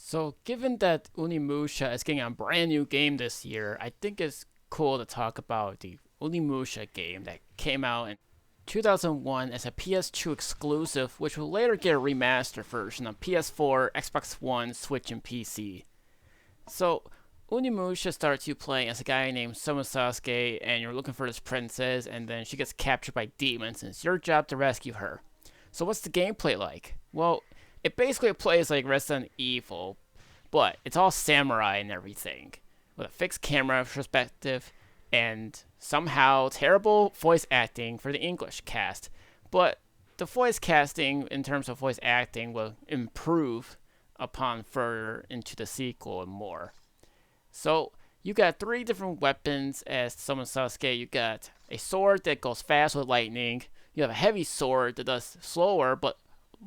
So, given that Onimusha is getting a brand new game this year, I think it's cool to talk about the Onimusha game that came out in 2001 as a PS2 exclusive, which will later get a remastered version on PS4, Xbox One, Switch, and PC. So, Onimusha starts you playing as a guy named Sasuke, and you're looking for this princess, and then she gets captured by demons, and it's your job to rescue her. So, what's the gameplay like? Well, it basically plays like Resident Evil, but it's all samurai and everything, with a fixed camera perspective and somehow terrible voice acting for the English cast. But the voice casting, in terms of voice acting, will improve upon further into the sequel and more. So you got three different weapons as Summon Sasuke. You got a sword that goes fast with lightning. You have a heavy sword that does slower but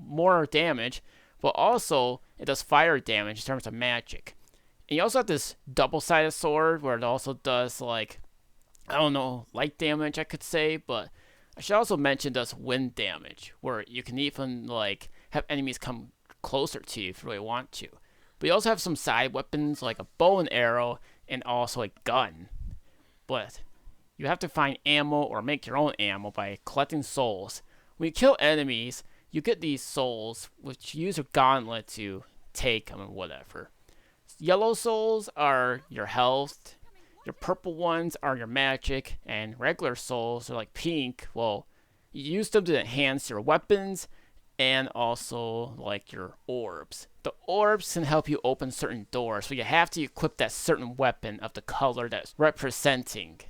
more damage, but also it does fire damage in terms of magic. And you also have this double-sided sword where it also does like, I don't know, light damage I could say, but I should also mention does wind damage where you can even like have enemies come closer to you if you really want to. But you also have some side weapons like a bow and arrow and also a gun. But you have to find ammo or make your own ammo by collecting souls. When you kill enemies, you get these souls, which you use your gauntlet to take them and whatever. Yellow souls are your health, your purple ones are your magic, and regular souls are like pink. Well, you use them to enhance your weapons and also like your orbs. The orbs can help you open certain doors, so you have to equip that certain weapon of the color that's representing.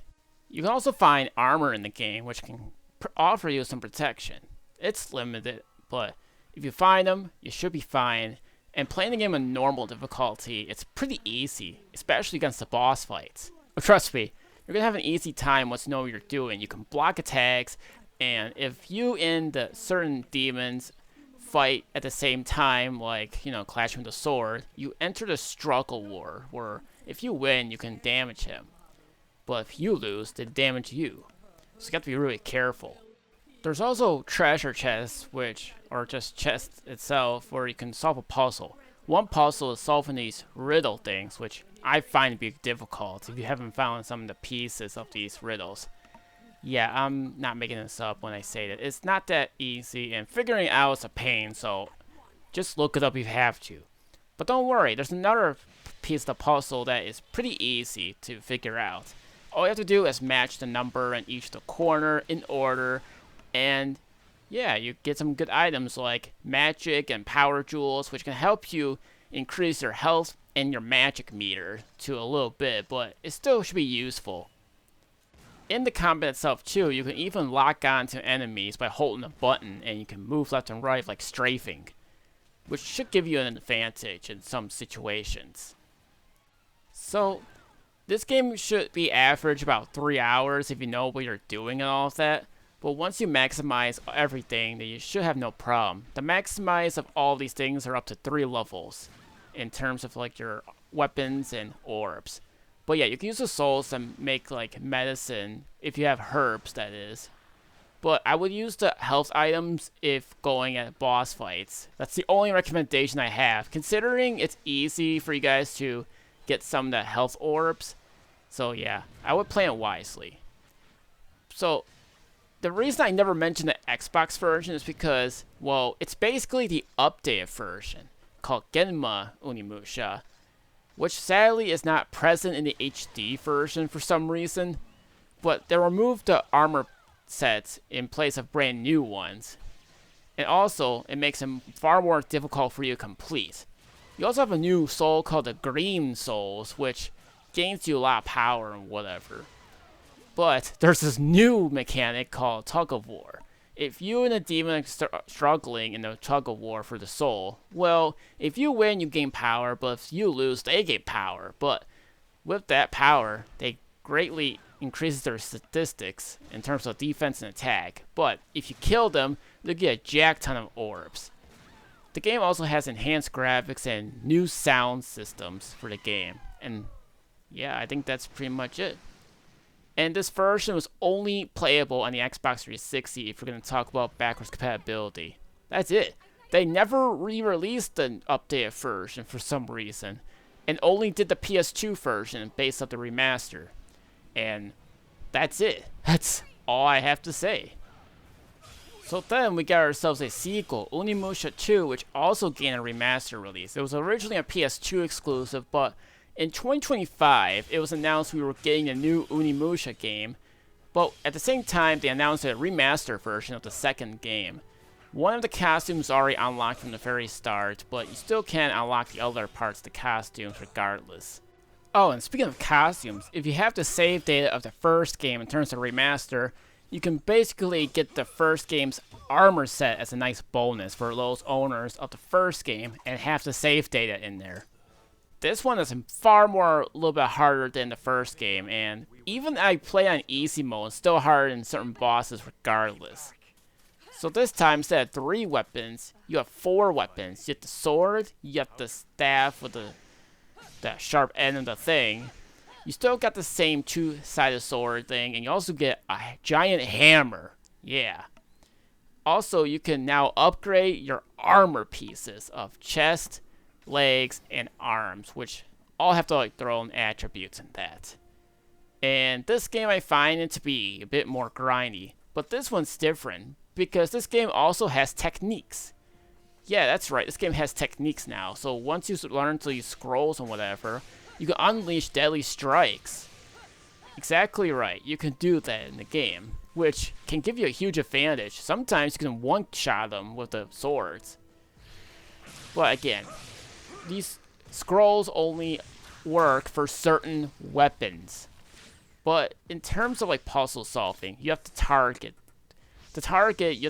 You can also find armor in the game, which can offer you some protection. It's limited, but if you find them, you should be fine. And playing the game on normal difficulty, it's pretty easy, especially against the boss fights. But trust me, you're gonna have an easy time once you know what you're doing. You can block attacks, and if you and the certain demons fight at the same time, like, clashing with the sword, you enter the struggle war, where if you win, you can damage him. But if you lose, they damage you. So you have to be really careful. There's also treasure chests, which are just chests itself, where you can solve a puzzle. One puzzle is solving these riddle things, which I find to be difficult if you haven't found some of the pieces of these riddles. Yeah, I'm not making this up when I say that. It's not that easy, and figuring it out is a pain, so just look it up if you have to. But don't worry, there's another piece of the puzzle that is pretty easy to figure out. All you have to do is match the number in each of the corner in order, and yeah, you get some good items like magic and power jewels, which can help you increase your health and your magic meter to a little bit, but it still should be useful. In the combat itself too, you can even lock on to enemies by holding a button, and you can move left and right like strafing, which should give you an advantage in some situations. So, this game should be average about 3 hours if you know what you're doing and all of that. But once you maximize everything, then you should have no problem. The maximize of all these things are up to 3 levels in terms of like your weapons and orbs. But yeah, you can use the souls to make like medicine if you have herbs, that is. But I would use the health items if going at boss fights. That's the only recommendation I have, considering it's easy for you guys to get some of the health orbs. So yeah, I would play it wisely. So the reason I never mentioned the Xbox version is because, well, it's basically the updated version called Genma Onimusha, which sadly is not present in the HD version for some reason, but they removed the armor sets in place of brand new ones. And also, it makes them far more difficult for you to complete. You also have a new soul called the Green Souls, which gains you a lot of power and whatever. But there's this new mechanic called Tug of War. If you and a demon are struggling in a tug of war for the soul, well, if you win, you gain power, but if you lose, they gain power. But with that power, they greatly increase their statistics in terms of defense and attack. But if you kill them, they get a jack ton of orbs. The game also has enhanced graphics and new sound systems for the game. And yeah, I think that's pretty much it. And this version was only playable on the Xbox 360 if we're going to talk about backwards compatibility. That's it. They never re-released an updated version for some reason, and only did the PS2 version based on the remaster. And that's it. That's all I have to say. So then we got ourselves a sequel, Onimusha 2, which also gained a remaster release. It was originally a PS2 exclusive, but in 2025, it was announced we were getting a new Onimusha game, but at the same time, they announced a remaster version of the second game. One of the costumes already unlocked from the very start, but you still can unlock the other parts of the costumes regardless. Oh, and speaking of costumes, if you have the save data of the first game in terms of remaster, you can basically get the first game's armor set as a nice bonus for those owners of the first game and have the save data in there. This one is far more, a little bit harder than the first game, and even I play on easy mode, it's still harder than certain bosses regardless. So this time, instead of 3 weapons, you have 4 weapons. You have the sword, you have the staff with the sharp end of the thing. You still got the same 2-sided sword thing, and you also get a giant hammer. Yeah. Also, you can now upgrade your armor pieces of chest, legs, and arms, which all have their own attributes in that. And this game I find it to be a bit more grindy, but this one's different because this game also has techniques. Yeah, that's right, this game has techniques now, so once you learn to use scrolls and whatever, you can unleash deadly strikes. Exactly right, you can do that in the game, which can give you a huge advantage. Sometimes you can one-shot them with the swords. But again, these scrolls only work for certain weapons. But in terms of like puzzle solving, you have to target. To target, you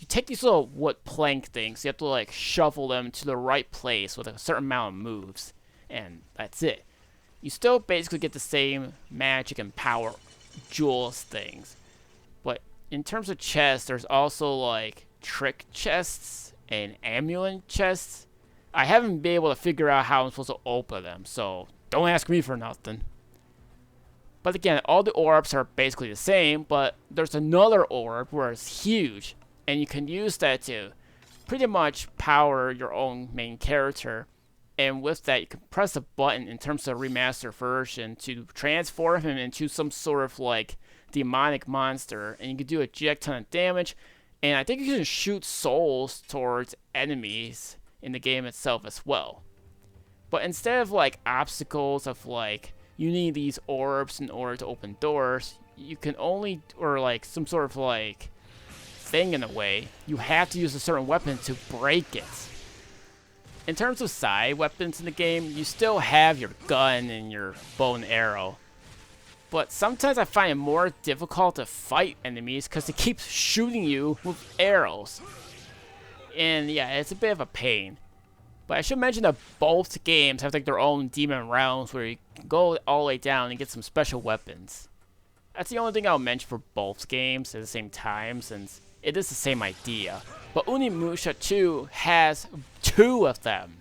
take these little wood plank things, you have to like shuffle them to the right place with a certain amount of moves. And that's it. You still basically get the same magic and power jewels things. But in terms of chests, there's also like trick chests and amulet chests. I haven't been able to figure out how I'm supposed to open them, so don't ask me for nothing. But again, all the orbs are basically the same, but there's another orb where it's huge, and you can use that to pretty much power your own main character. And with that, you can press a button in terms of remaster version to transform him into some sort of like demonic monster, and you can do a jack ton of damage. And I think you can shoot souls towards enemies in the game itself as well. But instead of like obstacles of like you need these orbs in order to open doors, you can only, or like some sort of like thing in a way, you have to use a certain weapon to break it. In terms of side weapons in the game, you still have your gun and your bow and arrow. But sometimes I find it more difficult to fight enemies because they keep shooting you with arrows. And yeah, it's a bit of a pain. But I should mention that both games have like their own demon rounds where you can go all the way down and get some special weapons. That's the only thing I'll mention for both games at the same time, since it is the same idea. But Onimusha 2 has 2 of them.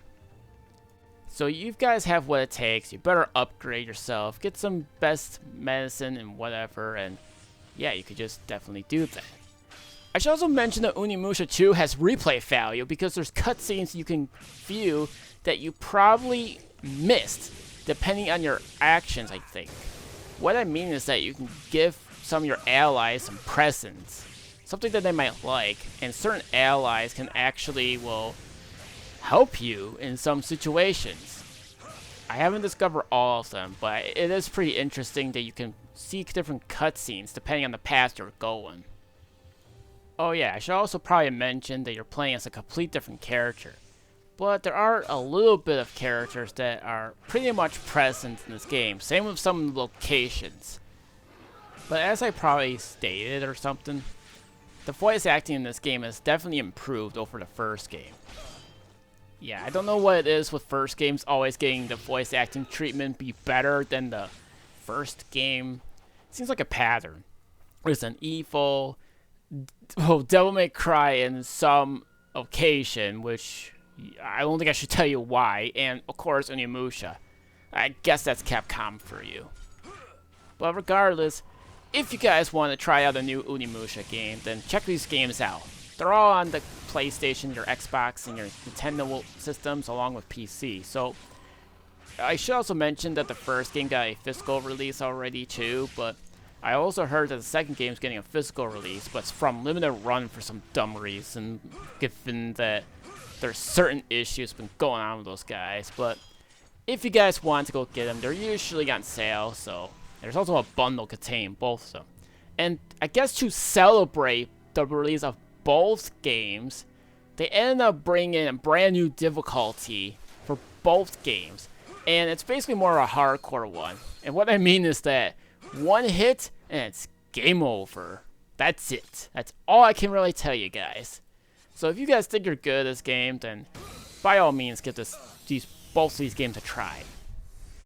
So you guys have what it takes. You better upgrade yourself, get some best medicine and whatever, and yeah, you could just definitely do that. I should also mention that Onimusha 2 has replay value because there's cutscenes you can view that you probably missed depending on your actions, I think. What I mean is that you can give some of your allies some presents, something that they might like, and certain allies can actually, well, help you in some situations. I haven't discovered all of them, but it is pretty interesting that you can see different cutscenes depending on the path you're going. Oh yeah, I should also probably mention that you're playing as a complete different character. But there are a little bit of characters that are pretty much present in this game. Same with some locations. But as I probably stated or something, the voice acting in this game has definitely improved over the first game. Yeah, I don't know what it is with first games always getting the voice acting treatment be better than the first game. It seems like a pattern. There's an evil, Devil May Cry in some occasion, which I don't think I should tell you why, and of course Onimusha. I guess that's Capcom for you. But regardless, if you guys want to try out a new Onimusha game, then check these games out. They're all on the PlayStation, your Xbox, and your Nintendo systems, along with PC. So I should also mention that the first game got a physical release already too, but I also heard that the second game is getting a physical release, but it's from limited run for some dumb reason, given that there's certain issues been going on with those guys. But if you guys want to go get them, they're usually on sale, so there's also a bundle containing both of them. And I guess to celebrate the release of both games, they ended up bringing in a brand new difficulty for both games. And it's basically more of a hardcore one. And what I mean is that one hit and it's game over. That's it. That's all I can really tell you guys. So if you guys think you're good at this game, then by all means give both of these games a try.